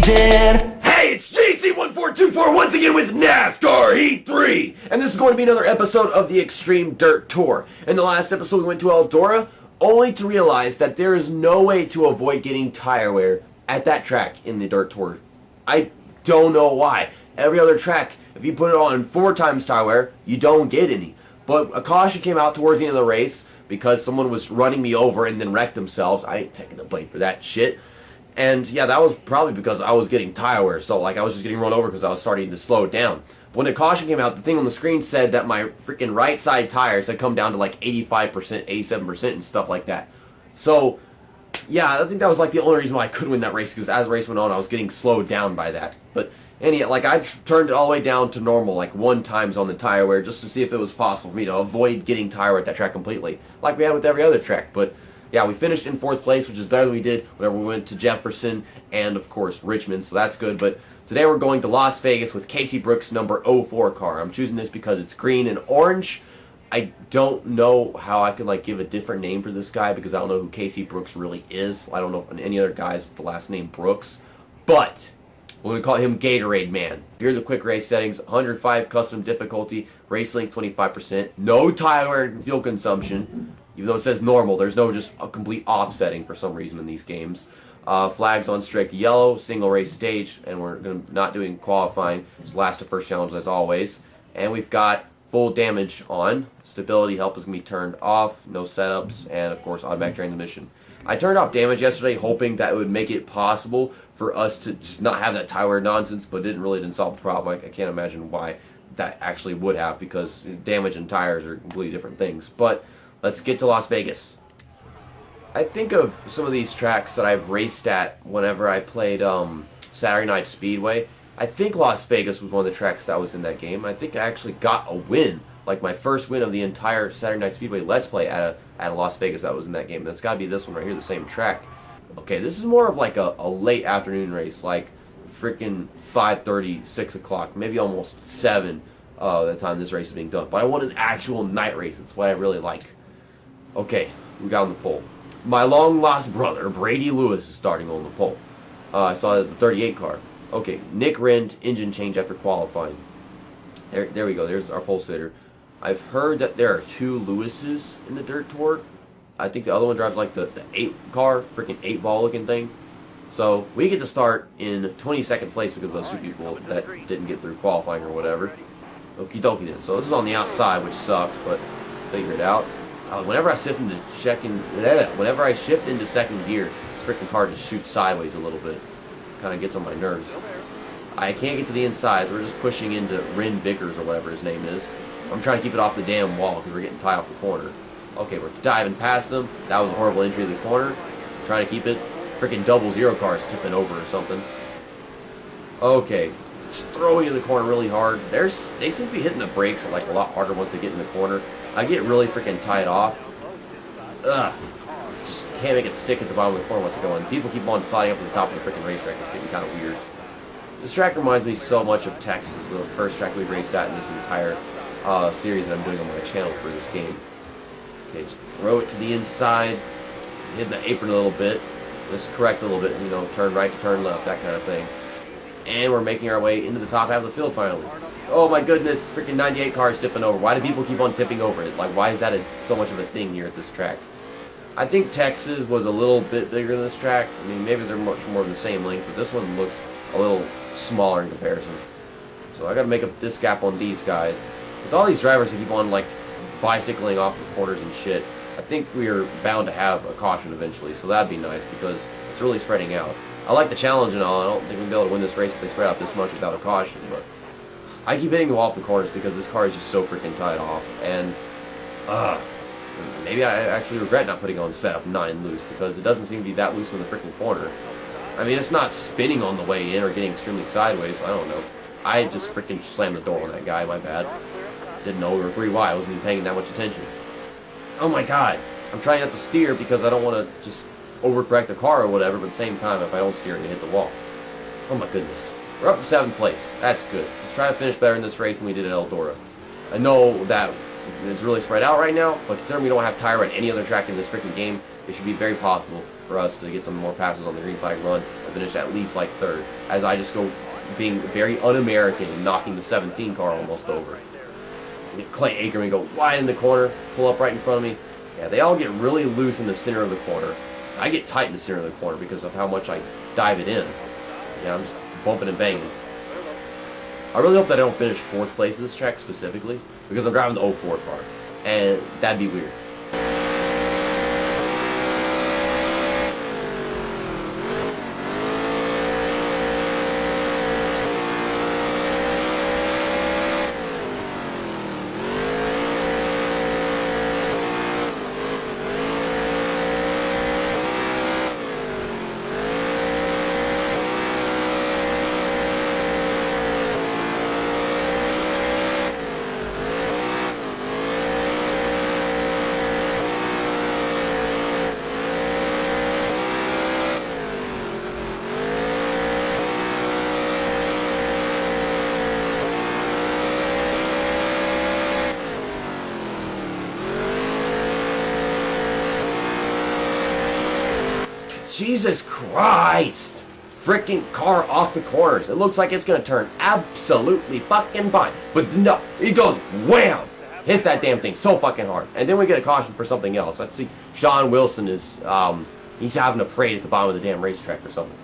did. Hey, it's JC1424 once again with NASCAR Heat 3! And this is going to be another episode of the Xtreme Dirt Tour. In the last episode we went to Eldora, only to realize that there is no way to avoid getting tire wear at that track in the Dirt Tour. I don't know why. Every other track, if you put it on 4 times tire wear, you don't get any. But a caution came out towards the end of the race because someone was running me over and then wrecked themselves. I ain't taking the blame for that shit. And yeah, that was probably because I was getting tire wear. So like I was just getting run over because I was starting to slow down. But when the caution came out, the thing on the screen said that my freaking right side tires had come down to like 85%, 87% and stuff like that. So yeah, I think that was like the only reason why I could win that race, because as the race went on, I was getting slowed down by that. But anyhow, like I turned it all the way down to normal, like 1 times on the tire wear, just to see if it was possible for me to avoid getting tire wear at that track completely, like we had with every other track. But yeah, we finished in 4th place, which is better than we did whenever we went to Jefferson and, of course, Richmond, so that's good. But today we're going to Las Vegas with Casey Brooks' number 04 car. I'm choosing this because it's green and orange. I don't know how I could like give a different name for this guy because I don't know who Casey Brooks really is. I don't know any other guys with the last name Brooks. But we're going to call him Gatorade Man. Here are the quick race settings. 105 custom difficulty, race length 25%, no tire wear and fuel consumption. Even though it says normal, there's no just a complete offsetting for some reason in these games. Flags on strict yellow, single race stage, and we're not doing qualifying. It's last to first challenge as always. And we've got full damage on. Stability help is going to be turned off, no setups, and of course automatic transmission. I turned off damage yesterday hoping that it would make it possible for us to just not have that tire wear nonsense, but didn't solve the problem. I can't imagine why that actually would have, because damage and tires are completely different things. But let's get to Las Vegas. I think of some of these tracks that I've raced at whenever I played Saturday Night Speedway. I think Las Vegas was one of the tracks that was in that game. I think I actually got a win, like my first win of the entire Saturday Night Speedway Let's Play at a Las Vegas that was in that game. That's got to be this one right here, the same track. Okay, this is more of like a late afternoon race, like freaking 5:30, 6 o'clock, maybe almost 7 the time this race is being done. But I want an actual night race. That's what I really like. Okay, we got on the pole. My long-lost brother, Brady Lewis, is starting on the pole. I saw the 38 car. Okay, Nick Rend, engine change after qualifying. There we go, there's our pole sitter. I've heard that there are 2 Lewises in the Dirt Tour. I think the other one drives like the 8 car, freaking 8-ball looking thing. So we get to start in 22nd place because of those 2 people that didn't get through qualifying or whatever. Okie dokie then. So this is on the outside, which sucks, but figure it out. Whenever I shift into second gear, this freaking car just shoots sideways a little bit. Kind of gets on my nerves. I can't get to the inside, so we're just pushing into Ren Vickers or whatever his name is. I'm trying to keep it off the damn wall because we're getting tied off the corner. Okay, we're diving past him. That was a horrible entry to the corner. Trying to keep it. Freaking 00 cars tipping over or something. Okay, just throwing in the corner really hard. They seem to be hitting the brakes like a lot harder once they get in the corner. I get really freaking tied off. Ugh. Just can't make it stick at the bottom of the corner once I go in. People keep on sliding up to the top of the freaking racetrack. It's getting kind of weird. This track reminds me so much of Texas, the first track we raced at in this entire series that I'm doing on my channel for this game. Okay, just throw it to the inside, hit the apron a little bit, just correct a little bit, you know, turn right to turn left, that kind of thing. And we're making our way into the top half of the field finally. Oh my goodness, freaking 98 cars tipping over. Why do people keep on tipping over it? Like, why is that so much of a thing here at this track? I think Texas was a little bit bigger than this track. I mean, maybe they're much more of the same length, but this one looks a little smaller in comparison. So I gotta make up this gap on these guys. With all these drivers that keep on, like, bicycling off the corners and shit, I think we are bound to have a caution eventually, so that'd be nice because it's really spreading out. I like the challenge and all. I don't think we'll be able to win this race if they spread out this much without a caution, but I keep hitting them off the corners because this car is just so freaking tied off, and maybe I actually regret not putting on setup 9 loose because it doesn't seem to be that loose in the freaking corner. I mean, it's not spinning on the way in or getting extremely sideways, I don't know. I just freaking slammed the door on that guy, my bad. Didn't know we were 3 wide, I wasn't even paying that much attention. Oh my god, I'm trying not to steer because I don't want to just overcorrect the car or whatever, but at the same time, if I don't steer, it can hit the wall. Oh my goodness. We're up to 7th place. That's good. Let's try to finish better in this race than we did at Eldora. I know that It's really spread out right now, but considering we don't have tire at any other track in this freaking game, it should be very possible for us to get some more passes on the green flag run and finish at least like third, as I just go being very un-American and knocking the 17 car almost over. Clay Akerman go wide in the corner, pull up right in front of me. Yeah, they all get really loose in the center of the corner. I get tight in the center of the corner because of how much I dive it in. Yeah, I'm just bumping and banging. I really hope that I don't finish 4th place in this track specifically, because I'm driving the 04 car, and that'd be weird. Jesus Christ! Freaking car off the corners. It looks like it's going to turn absolutely fucking fine. But no, it goes wham! Hits that damn thing so fucking hard. And then we get a caution for something else. Let's see. Sean Wilson is, he's having a parade at the bottom of the damn racetrack or something.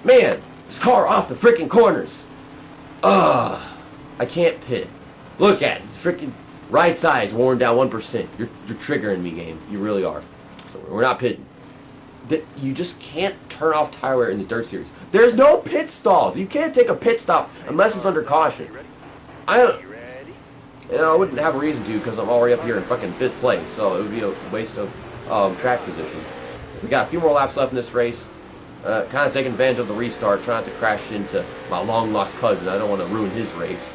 Man, this car off the freaking corners. I can't pit. Look at it. Freaking right side is worn down 1%. You're triggering me, game. You really are. So we're not pitting. You just can't turn off tire wear in the dirt series. There's no pit stalls. You can't take a pit stop unless it's under caution. I wouldn't have a reason to because I'm already up here in fucking 5th place, so it would be a waste of track position. We got a few more laps left in this race. Kind of taking advantage of the restart, trying not to crash into my long lost cousin. I don't want to ruin his race.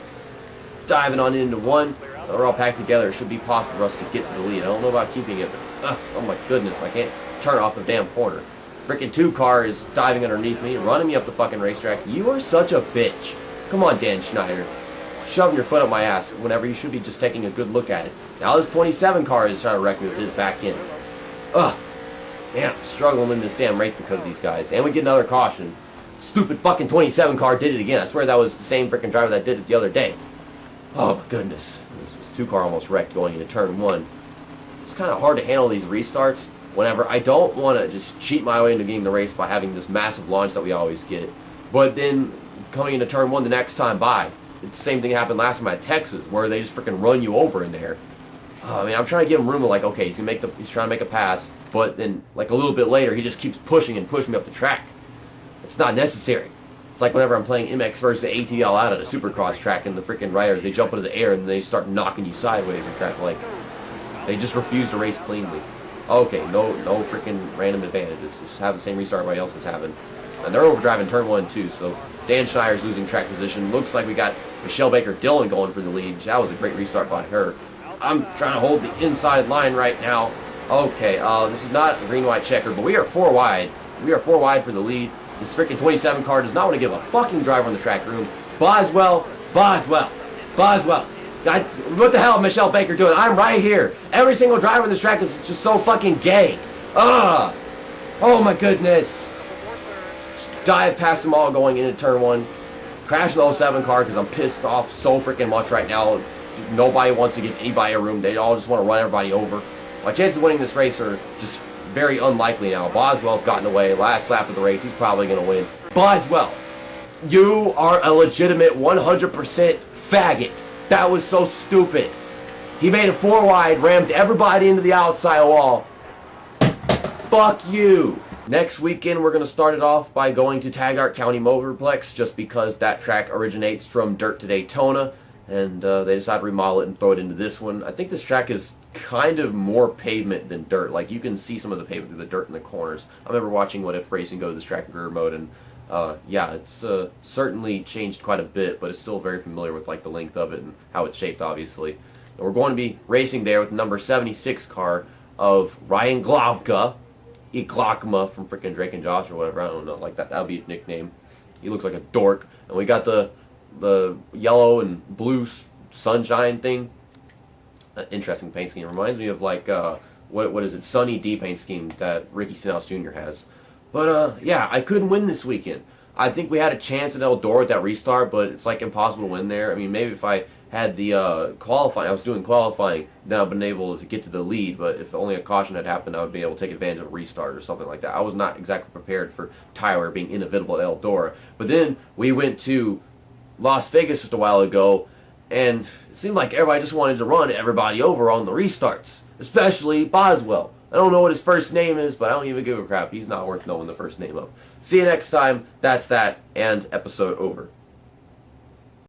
Diving on into one. We're all packed together. It should be possible for us to get to the lead. I don't know about keeping it, but oh my goodness, I can't turn off the damn corner. Freaking 2 car is diving underneath me, running me up the fucking racetrack. You are such a bitch. Come on, Dan Schneider. Shoving your foot up my ass whenever you should be just taking a good look at it. Now this 27 car is trying to wreck me with his back end. Man, I'm struggling in this damn race because of these guys. And we get another caution. Stupid fucking 27 car did it again. I swear that was the same freaking driver that did it the other day. Oh my goodness. This 2 car almost wrecked going into turn 1. It's kind of hard to handle these restarts whenever I don't want to just cheat my way into getting the race by having this massive launch that we always get. But then coming into turn 1 the next time by, the same thing happened last time at Texas, where they just freaking run you over in there. I mean, I'm trying to give him room of like, okay, he's trying to make a pass, but then like a little bit later, he just keeps pushing and pushing me up the track. It's not necessary. It's like whenever I'm playing MX versus ATL out at a supercross track, and the freaking riders, they jump into the air and they start knocking you sideways and crap. Like, they just refuse to race cleanly. Okay, no freaking random advantages. Just have the same restart everybody else is having. And they're overdriving turn 1 too, so Dan Schneider's losing track position. Looks like we got Michelle Baker-Dillon going for the lead. That was a great restart by her. I'm trying to hold the inside line right now. Okay, this is not a green-white checker, but we are 4 wide. We are 4 wide for the lead. This freaking 27 car does not want to give a fucking driver in the track room. Boswell. God, what the hell is Michelle Baker doing? I'm right here. Every single driver in this track is just so fucking gay. Oh my goodness. Dive past them all going into turn 1. Crash the 07 car because I'm pissed off so freaking much right now. Nobody wants to give anybody a room. They all just want to run everybody over. My chances of winning this race are just very unlikely now. Boswell's gotten away. Last lap of the race, he's probably going to win. Boswell, you are a legitimate 100% faggot. That was so stupid. He made a 4 wide, rammed everybody into the outside wall. Fuck you. Next weekend, we're going to start it off by going to Taggart County Motorplex, just because that track originates from Dirt to Daytona, and they decided to remodel it and throw it into this one. I think this track is kind of more pavement than dirt. Like, you can see some of the pavement through the dirt in the corners. I remember watching What If Racing go to this track in career mode, and yeah, it's certainly changed quite a bit, but it's still very familiar with like the length of it and how it's shaped, obviously. And we're going to be racing there with the number 76 car of Ryan Glavka, Iglakma from freaking Drake and Josh or whatever. I don't know, like that would be a nickname. He looks like a dork. And we got the yellow and blue sunshine thing. interesting paint scheme. It reminds me of like what is it, Sunny D paint scheme that Ricky Stenhouse Jr. has. But yeah, I couldn't win this weekend. I think we had a chance at Eldora with that restart, but it's like impossible to win there. I mean, maybe if I had the qualifying, I was doing qualifying, then I've been able to get to the lead. But if only a caution had happened, I would be able to take advantage of a restart or something like that. I was not exactly prepared for Tyler being inevitable at Eldora. But then we went to Las Vegas just a while ago, and it seemed like everybody just wanted to run everybody over on the restarts, especially Boswell. I don't know what his first name is, but I don't even give a crap. He's not worth knowing the first name of. See you next time. That's that, and episode over.